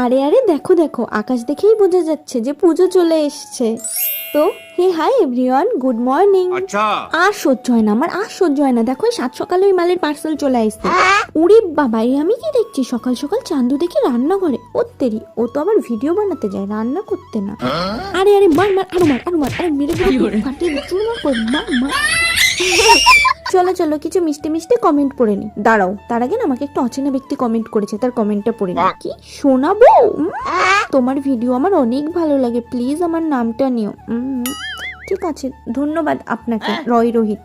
আরে আরে দেখো দেখো, আকাশ দেখেই বোঝা যাচ্ছে যে পুজো চলে এসছে। তো হে হাই এভরিওয়ান, গুড মর্নিং। আর সহ্য হয় না আমার, আর সহ্য হয় না। দেখো এই 7 সকালে ওই মালের পার্সেল চলে আসছে। উড়ি বাবা, আমি কি দেখছি সকাল সকাল চান্দু দেখি রান্নাঘরে। ওত্তেরি, ও তো আবার ভিডিও বানাতে যায়, রান্না করতে না। আরে আরে মার মার, আরো মার আরো মার, আরে মেরে ফাটিয়ে চুরমার করে মার মার। চলো চলো কিছু মিষ্টি মিষ্টি কমেন্ট পড়ে নি। দাঁড়াও, তার আগে না আমাকে একটা অচেনা ব্যক্তি কমেন্ট করেছে, তার কমেন্টটা পড়ে নি। কি শোনাবো? তোমার ভিডিও আমার অনেক ভালো লাগে, প্লিজ আমার নামটা নিও। ঠিক আছে, ধন্যবাদ আপনাকে রয় রোহিত।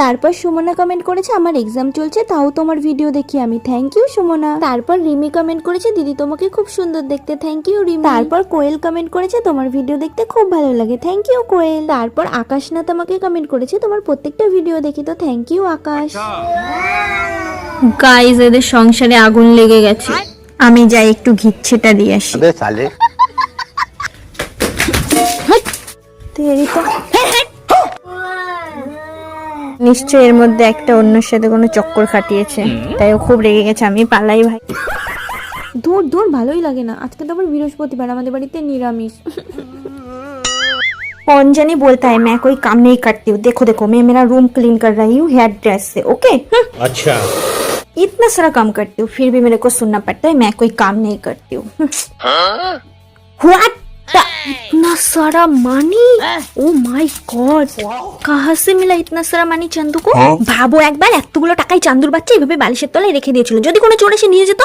তারপর সুমনা কমেন্ট করেছে, আমার এক্সাম চলছে তাও তোমার ভিডিও দেখি আমি, থ্যাংক ইউ সুমনা। তারপর রিমি কমেন্ট করেছে, দিদি তোমাকে খুব সুন্দর দেখতে, থ্যাংক ইউ রিমি। তারপর কোয়েল কমেন্ট করেছে, তোমার ভিডিও দেখতে খুব ভালো লাগে, থ্যাংক ইউ কোয়েল। তারপর আকাশনাথ আমাকে কমেন্ট করেছে, তোমার প্রত্যেকটা ভিডিও দেখি, তো থ্যাংক ইউ আকাশ। গাইস, এদের সংসারে আগুন লেগে গেছে, আমি যাই একটু ঘিচ্ছেটা দিয়ে আসি। নিশ্চয় এর মধ্যে একটা অন্যের সাথে কোনো চক্কর খাটিয়েছে, তাই ও খুব রেগে গেছে। আমি পালাই ভাই, দূর দূর, ভালোই লাগে না। আজকে তো আবার বৃহস্পতিবার, আমাদের বাড়িতে নিরামিষ। कौन जानी बोलता है मैं कोई काम नहीं करती हूँ, देखो देखो मैं मेरा रूम क्लीन कर रही हूँ हेयर ड्रेस से, ओके। अच्छा, इतना सारा काम करती हूँ फिर भी मेरे को सुनना पड़ता है मैं कोई काम नहीं करती हूँ। What? इतना सारा मनी, ओ माय गॉड, कहाँ से मिला इतना सारा মানি চান্দু को? ভাবো একবার, এতগুলো টাকাই চান্দুর বাচ্চা এইভাবে বালিশের তলায় রেখে দিয়েছিল, যদি কোনো চোর এসে নিয়ে যেত।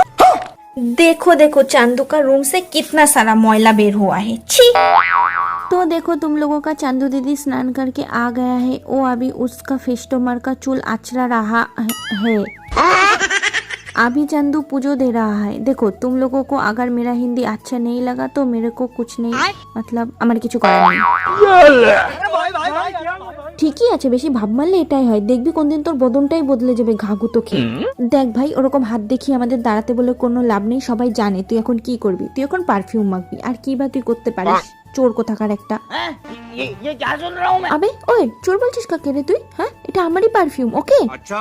देखो देखो चांदू का रूम से कितना सारा मैला बेर हुआ है, छी। तो देखो तुम लोगों का चांदू दीदी स्नान करके आ गया है, वो अभी उसका फेस्टोमर का चूल आचरा रहा है। अभी चांदू पूजो दे रहा है। देखो तुम लोगों को अगर मेरा हिंदी अच्छा नहीं लगा तो मेरे को कुछ नहीं, मतलब আমার কিছু করার নেই। ঠিকই আছে, বেশি ভাব মারলে এটাই হয়, দেখবি কোনদিন তোর বদনটাই বদলে যাবে ঘাঘু তো খেয়ে। দেখ ভাই, ওরকম হাত দেখিয়ে আমাদের দাঁড়াতে বলে কোনো লাভ নেই, সবাই জানে তুই এখন কি করবি। তুই এখন পারফিউম মাখবি, আর কি বা তুই করতে পারিস, চোর কোথাকার একটা। আবে ওই, চোর বলছিস কাকে রে তুই? হ্যাঁ, এটা আমারই পারফিউম, ওকে। আচ্ছা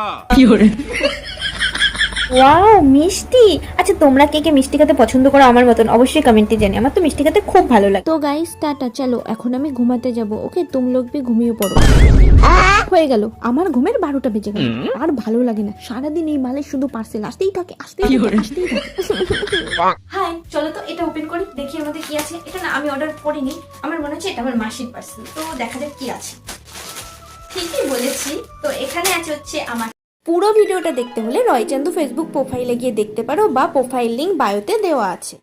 ওয়াও মিষ্টি। আচ্ছা তোমরা কে কে মিষ্টি খেতে পছন্দ করো আমার মতন, অবশ্যই কমেন্টে জানি, আমার তো মিষ্টি খেতে খুব ভালো লাগে। তো গাইস টাটা, চলো এখন আমি ঘুমাতে যাব, ওকে তুম লোক ভি ঘুমিয়ে পড়ো। হয়ে গেল, আমার ঘুমের 12টা বেজে গেল, আর ভালো লাগে না, সারাদিন এই মালের শুধু পার্সেল আসতেই থাকে আসতেই থাকে আসতেই থাকে। হাই, চলো তো এটা ওপেন করি, দেখি এর মধ্যে কি আছে। এটা না আমি অর্ডার করিনি, আমার মনে হচ্ছে এটা আমার মাসির পার্সেল, তো দেখা যাক কি আছে। ঠিকই বলেছি, তো এখানে আছে হচ্ছে আমার। পুরো ভিডিওটা দেখতে হলে রয় চান্দু ফেসবুক প্রোফাইলে গিয়ে দেখতে পারো, বা প্রোফাইল লিংক বায়োতে দেওয়া আছে।